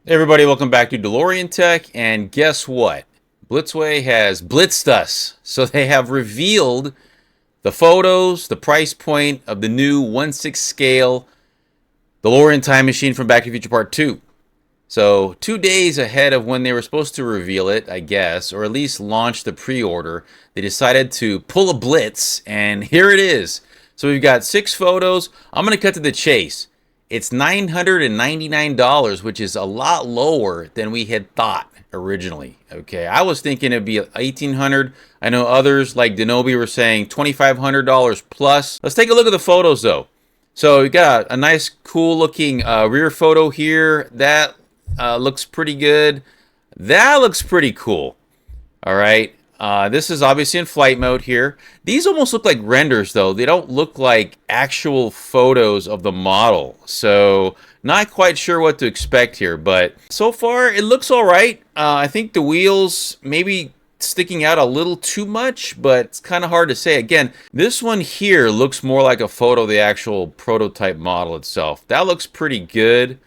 Hey everybody, welcome back to DeLorean Tech, and guess what? Blitzway has blitzed us. So they have revealed the photos, the price point of the new 1/6 scale DeLorean Time Machine from Back to the Future Part 2. So 2 days ahead of when they were supposed to reveal it, I guess, or at least launch the pre-order, they decided to pull a blitz, and here it is. So we've got 6 photos. I'm going to cut to the chase. It's $999, which is a lot lower than we had thought originally. Okay, I was thinking it'd be $1,800. I know others like Denobi were saying $2,500 plus. Let's take a look at the photos though. So we got a nice, cool looking rear photo here. That looks pretty good. That looks pretty cool. All right. This is obviously in flight mode here. These almost look like renders, though. They don't look like actual photos of the model. So not quite sure what to expect here. But so far, it looks all right. I think the wheels maybe sticking out a little too much, but it's kind of hard to say. Again, this one here looks more like a photo of the actual prototype model itself. That looks pretty good.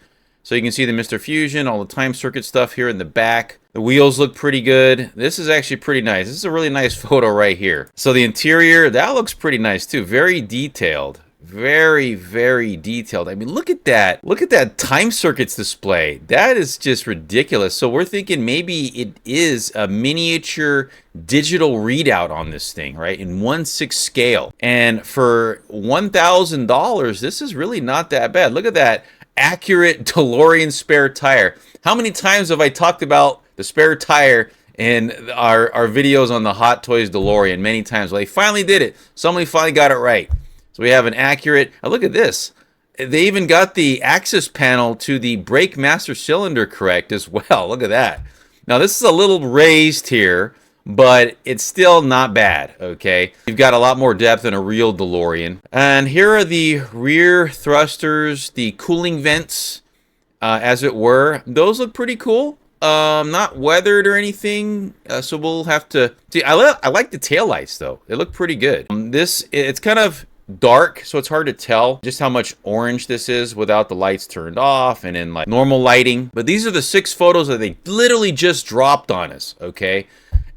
So you can see the Mr. Fusion, all the time circuit stuff here in the back. The wheels look pretty good. This is actually pretty nice. This is a really nice photo right here. So the interior, that looks pretty nice too. Very detailed. Very, very detailed. I mean, look at that. Look at that time circuits display. That is just ridiculous. So we're thinking maybe it is a miniature digital readout on this thing, right? In 1/6 scale. And for $1,000, this is really not that bad. Look at that. Accurate DeLorean spare tire. How many times have I talked about the spare tire in our videos on the Hot Toys DeLorean? Many times. Well, they finally did it. Somebody finally got it right. So we have an accurate. Oh, look at this. They even got the axis panel to the brake master cylinder correct as well. Look at that. Now this is a little raised here, but it's still not bad, okay? You've got a lot more depth than a real DeLorean. And here are the rear thrusters, the cooling vents, as it were. Those look pretty cool. Not weathered or anything, so we'll have to see. I like the taillights though. They look pretty good. It's kind of dark, so it's hard to tell just how much orange this is without the lights turned off and in like normal lighting. But these are the 6 photos that they literally just dropped on us, okay?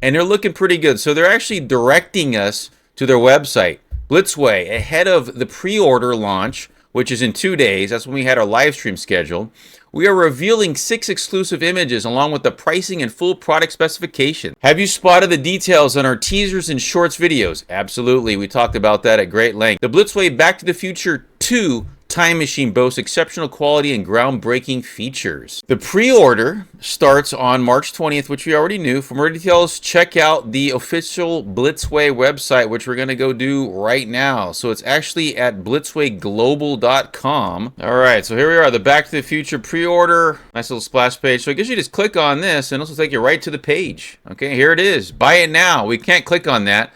And they're looking pretty good. So they're actually directing us to their website, Blitzway, ahead of the pre-order launch, which is in 2 days. That's when we had our live stream scheduled. We are revealing 6 exclusive images along with the pricing and full product specification. Have you spotted the details on our teasers and shorts videos? Absolutely. We talked about that at great length. The Blitzway Back to the Future 2 Time Machine boasts exceptional quality and groundbreaking features. The pre-order starts on March 20th, which we already knew. For more details, check out the official Blitzway website, which we're going to go do right now. So it's actually at blitzwayglobal.com. All right, so here we are, the Back to the Future pre-order. Nice little splash page. So I guess you just click on this, and this will take you right to the page. Okay, here it is. Buy it now. We can't click on that.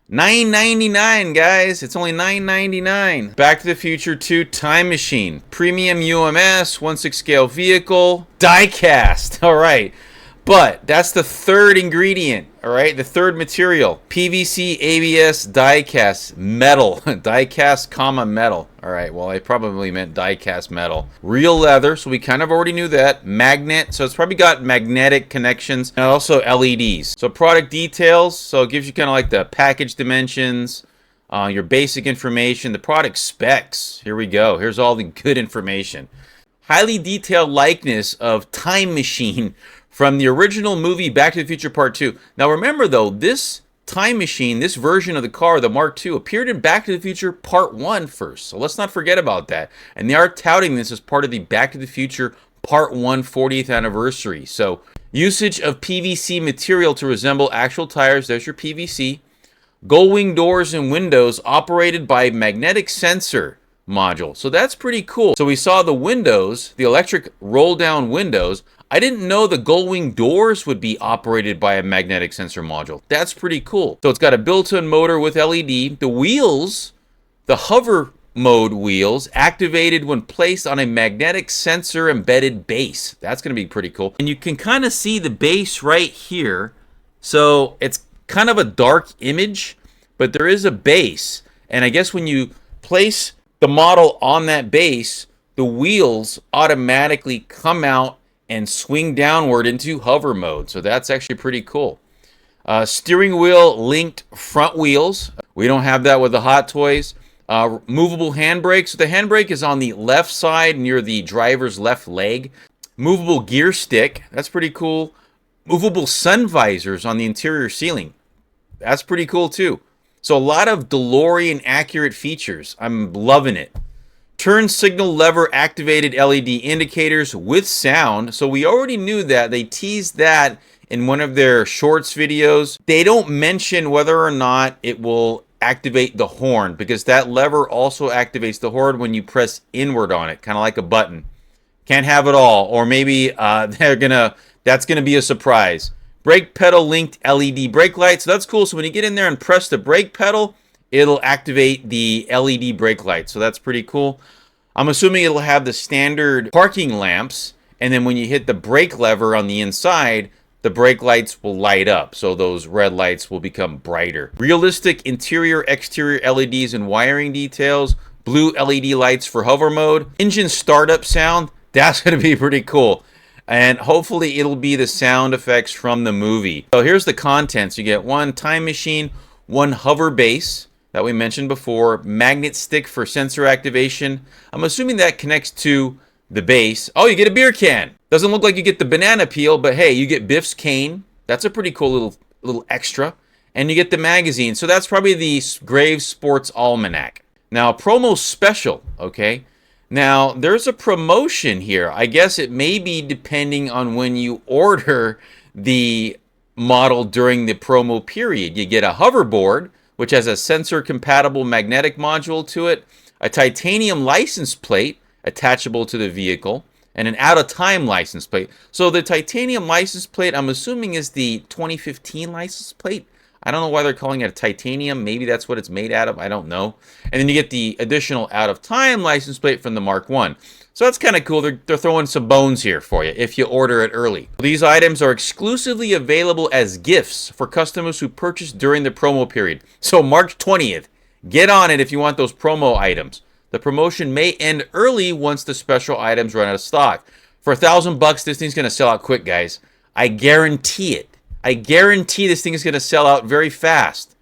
$9.99, guys. It's only $9.99. Back to the Future 2 Time Machine. Premium UMS, 1/6 scale vehicle, diecast. All right. But that's the third ingredient, all right? The third material. PVC, ABS, diecast, metal. Diecast, comma, metal. All right, well, I probably meant diecast metal. Real leather, so we kind of already knew that. Magnet, so it's probably got magnetic connections. And also LEDs. So product details, so it gives you kind of like the package dimensions, your basic information, the product specs. Here we go. Here's all the good information. Highly detailed likeness of Time Machine from the original movie Back to the Future Part 2. Now remember though, this Time Machine, this version of the car, the Mark II, appeared in Back to the Future Part 1 first. So let's not forget about that. And they are touting this as part of the Back to the Future Part 1 40th anniversary. So usage of PVC material to resemble actual tires. There's your PVC. Gull wing doors and windows operated by magnetic sensor module. So that's pretty cool. So we saw the windows, the electric roll down windows. I didn't know the gull wing doors would be operated by a magnetic sensor module. That's pretty cool. So it's got a built-in motor with LED. The wheels, the hover mode wheels, activated when placed on a magnetic sensor embedded base. That's going to be pretty cool. And you can kind of see the base right here. So it's kind of a dark image, but there is a base. And I guess when you place the model on that base, the wheels automatically come out and swing downward into hover mode. So that's actually pretty cool. Steering wheel linked front wheels. We don't have that with the Hot Toys. Movable handbrake. So the handbrake is on the left side near the driver's left leg. Movable gear stick. That's pretty cool. Movable sun visors on the interior ceiling. That's pretty cool too. So a lot of DeLorean accurate features. I'm loving it. Turn signal lever activated LED indicators with sound. So we already knew that. They teased that in one of their shorts videos. They don't mention whether or not it will activate the horn, because that lever also activates the horn when you press inward on it, kind of like a button. Can't have it all, or maybe that's gonna be a surprise. Brake pedal linked LED brake light. So that's cool. So when you get in there and press the brake pedal, it'll activate the LED brake light. So that's pretty cool. I'm assuming it'll have the standard parking lamps, and then when you hit the brake lever on the inside, the brake lights will light up. So those red lights will become brighter. Realistic interior, exterior LEDs and wiring details. Blue LED lights for hover mode. Engine startup sound. That's going to be pretty cool. And hopefully it'll be the sound effects from the movie. So here's the contents. You get one time machine, one hover base that we mentioned before, magnet stick for sensor activation. I'm assuming that connects to the base. Oh, you get a beer can. Doesn't look like you get the banana peel, but hey, you get Biff's cane. That's a pretty cool little extra. And you get the magazine. So that's probably the Graves Sports Almanac. Now, promo special, okay? Now, there's a promotion here. I guess it may be depending on when you order the model during the promo period. You get a hoverboard, which has a sensor-compatible magnetic module to it, a titanium license plate attachable to the vehicle, and an out-of-time license plate. So the titanium license plate, I'm assuming, is the 2015 license plate. I don't know why they're calling it a titanium. Maybe that's what it's made out of. I don't know. And then you get the additional out-of-time license plate from the Mark I. So that's kind of cool. They're throwing some bones here for you if you order it early. These items are exclusively available as gifts for customers who purchase during the promo period. So March 20th, get on it if you want those promo items. The promotion may end early once the special items run out of stock. For $1,000, this thing's going to sell out quick, guys. I guarantee it. I guarantee this thing is going to sell out very fast.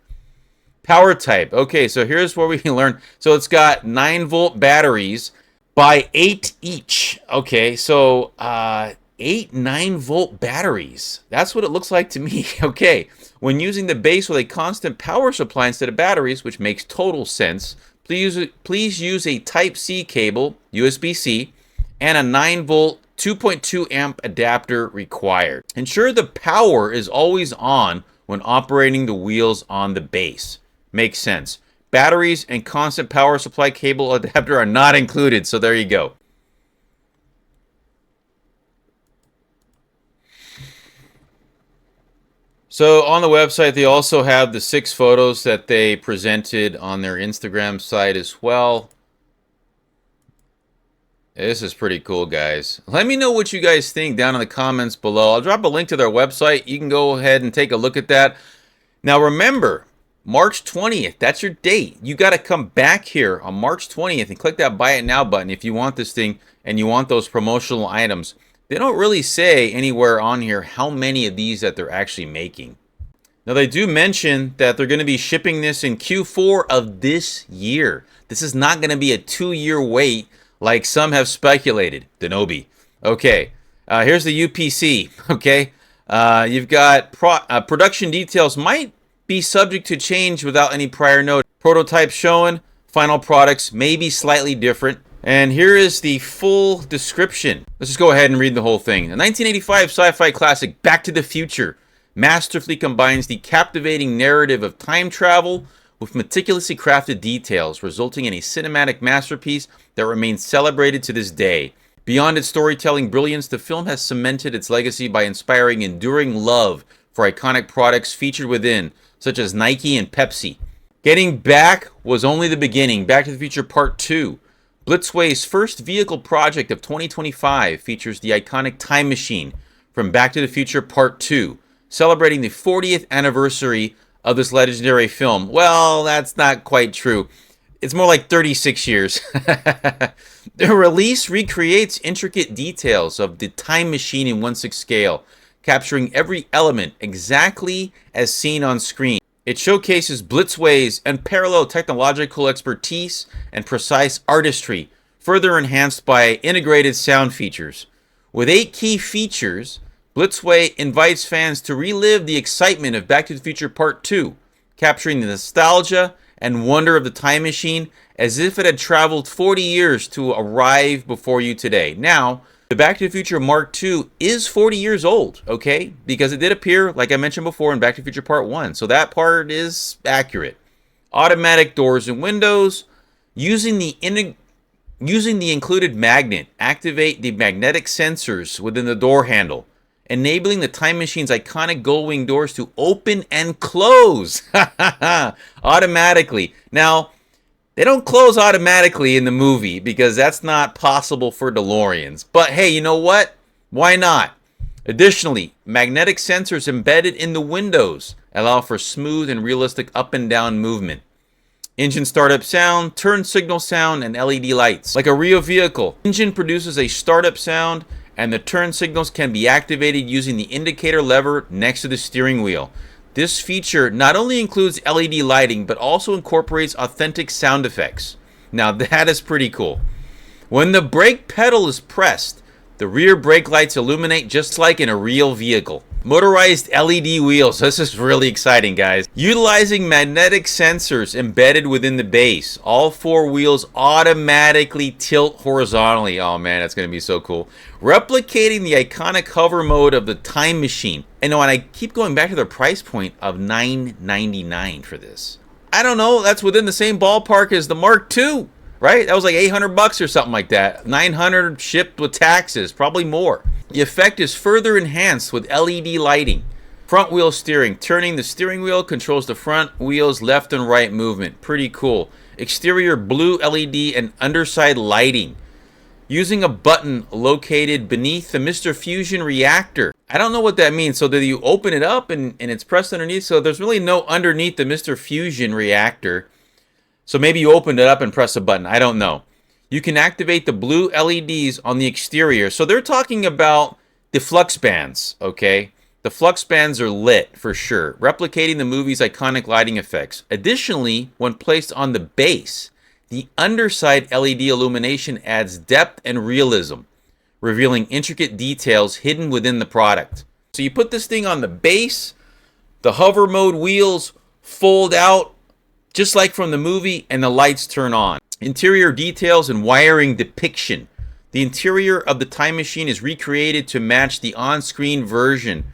Power type. Okay, so here's where we can learn. So it's got 9-volt batteries by 8 each. Okay, so 8 9-volt batteries. That's what it looks like to me. Okay, when using the base with a constant power supply instead of batteries, which makes total sense, please use a Type-C cable, USB-C, and a 9-volt 2.2 amp adapter required. Ensure the power is always on when operating the wheels on the base. Makes sense. Batteries and constant power supply cable adapter are not included, so there you go. So on the website, they also have the 6 photos that they presented on their Instagram site as well. This is pretty cool, guys. Let me know what you guys think down in the comments below. I'll drop a link to their website. You can go ahead and take a look at that. Now remember, March 20th, that's your date. You got to come back here on March 20th and click that Buy It Now button if you want this thing and you want those promotional items. They don't really say anywhere on here how many of these that they're actually making. Now they do mention that they're going to be shipping this in Q4 of this year. This is not going to be a 2-year wait like some have speculated. Denobi. Okay, here's the UPC. Okay, you've got production details might be subject to change without any prior note. Prototype showing, final products may be slightly different. And here is the full description. Let's just go ahead and read the whole thing. The 1985 sci-fi classic Back to the Future masterfully combines the captivating narrative of time travel with meticulously crafted details, resulting in a cinematic masterpiece that remains celebrated to this day. Beyond its storytelling brilliance, the film has cemented its legacy by inspiring enduring love for iconic products featured within, such as Nike and Pepsi. Getting back was only the beginning. Back to the Future Part 2. Blitzway's first vehicle project of 2025 features the iconic Time Machine from Back to the Future Part 2, celebrating the 40th anniversary of this legendary film. Well, that's not quite true. It's more like 36 years. The release recreates intricate details of the Time Machine in 1/6 scale, capturing every element exactly as seen on screen. It showcases Blitzway's unparalleled technological expertise and precise artistry, further enhanced by integrated sound features. With 8 key features, Blitzway invites fans to relive the excitement of Back to the Future Part 2, capturing the nostalgia and wonder of the time machine as if it had traveled 40 years to arrive before you today. Now, the Back to the Future Mark II is 40 years old, okay? Because it did appear, like I mentioned before, in Back to the Future Part 1. So that part is accurate. Automatic doors and windows. Using the included magnet, activate the magnetic sensors within the door handle, enabling the time machine's iconic gull-wing doors to open and close automatically. Now, they don't close automatically in the movie because that's not possible for DeLoreans. But hey, you know what? Why not? Additionally, magnetic sensors embedded in the windows allow for smooth and realistic up and down movement. Engine startup sound, turn signal sound, and LED lights. Like a real vehicle, engine produces a startup sound, and the turn signals can be activated using the indicator lever next to the steering wheel. This feature not only includes LED lighting, but also incorporates authentic sound effects. Now that is pretty cool. When the brake pedal is pressed, the rear brake lights illuminate just like in a real vehicle. Motorized LED wheels. This is really exciting, guys. Utilizing magnetic sensors embedded within the base, all 4 wheels automatically tilt horizontally. Oh man, that's going to be so cool. Replicating the iconic hover mode of the Time Machine. And I keep going back to the price point of $9.99 for this. I don't know, that's within the same ballpark as the Mark II, right? That was like $800 or something like that. $900 shipped with taxes, probably more. The effect is further enhanced with LED lighting. Front wheel steering. Turning the steering wheel controls the front wheel's left and right movement. Pretty cool. Exterior blue LED and underside lighting. Using a button located beneath the Mr. Fusion reactor. I don't know what that means. So do you open it up and it's pressed underneath? So there's really no underneath the Mr. Fusion reactor. So maybe you opened it up and press a button. I don't know. You can activate the blue LEDs on the exterior. So they're talking about the flux bands, okay? The flux bands are lit for sure, replicating the movie's iconic lighting effects. Additionally, when placed on the base, the underside LED illumination adds depth and realism, revealing intricate details hidden within the product. So you put this thing on the base, the hover mode wheels fold out, just like from the movie, and the lights turn on. Interior details and wiring depiction. The interior of the time machine is recreated to match the on-screen version,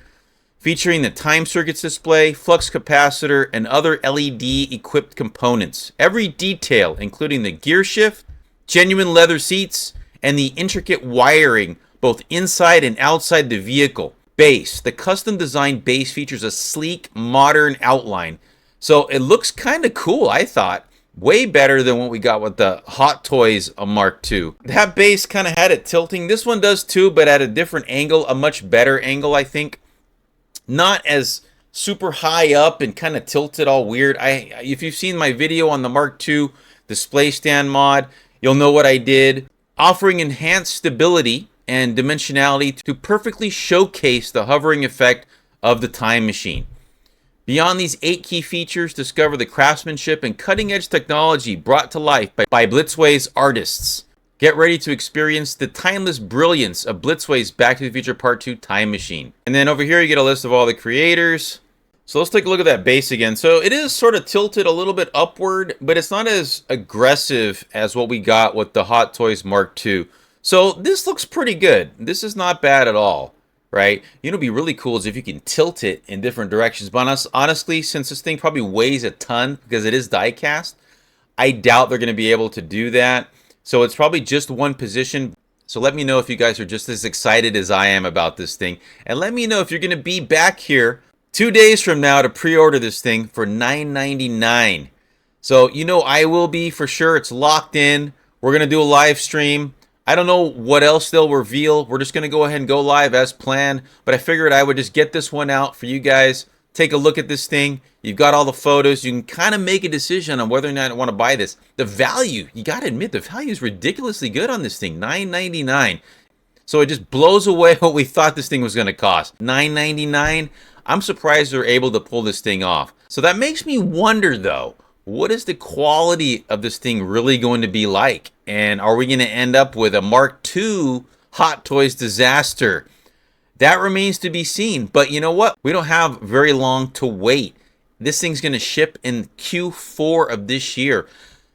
featuring the time circuits display, flux capacitor, and other LED-equipped components. Every detail, including the gear shift, genuine leather seats, and the intricate wiring, both inside and outside the vehicle. Base. The custom-designed base features a sleek, modern outline. So it looks kind of cool, I thought. Way better than what we got with the Hot Toys Mark II. That base kind of had it tilting. This one does too, but at a different angle, a much better angle, I think. Not as super high up and kind of tilted all weird. If you've seen my video on the Mark II display stand mod, you'll know what I did. Offering enhanced stability and dimensionality to perfectly showcase the hovering effect of the time machine. Beyond these 8 key features, discover the craftsmanship and cutting-edge technology brought to life by Blitzway's artists. Get ready to experience the timeless brilliance of Blitzway's Back to the Future Part 2 Time Machine. And then over here you get a list of all the creators. So let's take a look at that base again. So it is sort of tilted a little bit upward, but it's not as aggressive as what we got with the Hot Toys Mark II. So this looks pretty good. This is not bad at all. Right? You know, what'd be really cool is if you can tilt it in different directions. But honestly, since this thing probably weighs a ton because it is die-cast, I doubt they're going to be able to do that. So it's probably just one position. So let me know if you guys are just as excited as I am about this thing. And let me know if you're going to be back here 2 days from now to pre-order this thing for $9.99. So, you know, I will be for sure. It's locked in. We're going to do a live stream. I don't know what else they'll reveal. We're just going to go ahead and go live as planned. But I figured I would just get this one out for you guys take a look at this thing. You've got all the photos. You can kind of make a decision on whether or not you want to buy this. The value, you got to admit, the value is ridiculously good on this thing, $9.99. So it just blows away what we thought this thing was going to cost. $9.99. I'm surprised they're able to pull this thing off. So that makes me wonder, though, what is the quality of this thing really going to be like? And are we going to end up with a Mark II Hot Toys disaster? That remains to be seen. But you know what? We don't have very long to wait. This thing's going to ship in Q4 of this year.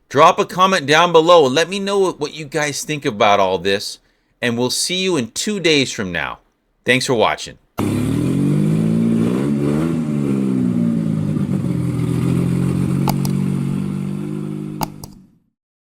Drop a comment down below. Let me know what you guys think about all this. And we'll see you in 2 days from now. Thanks for watching.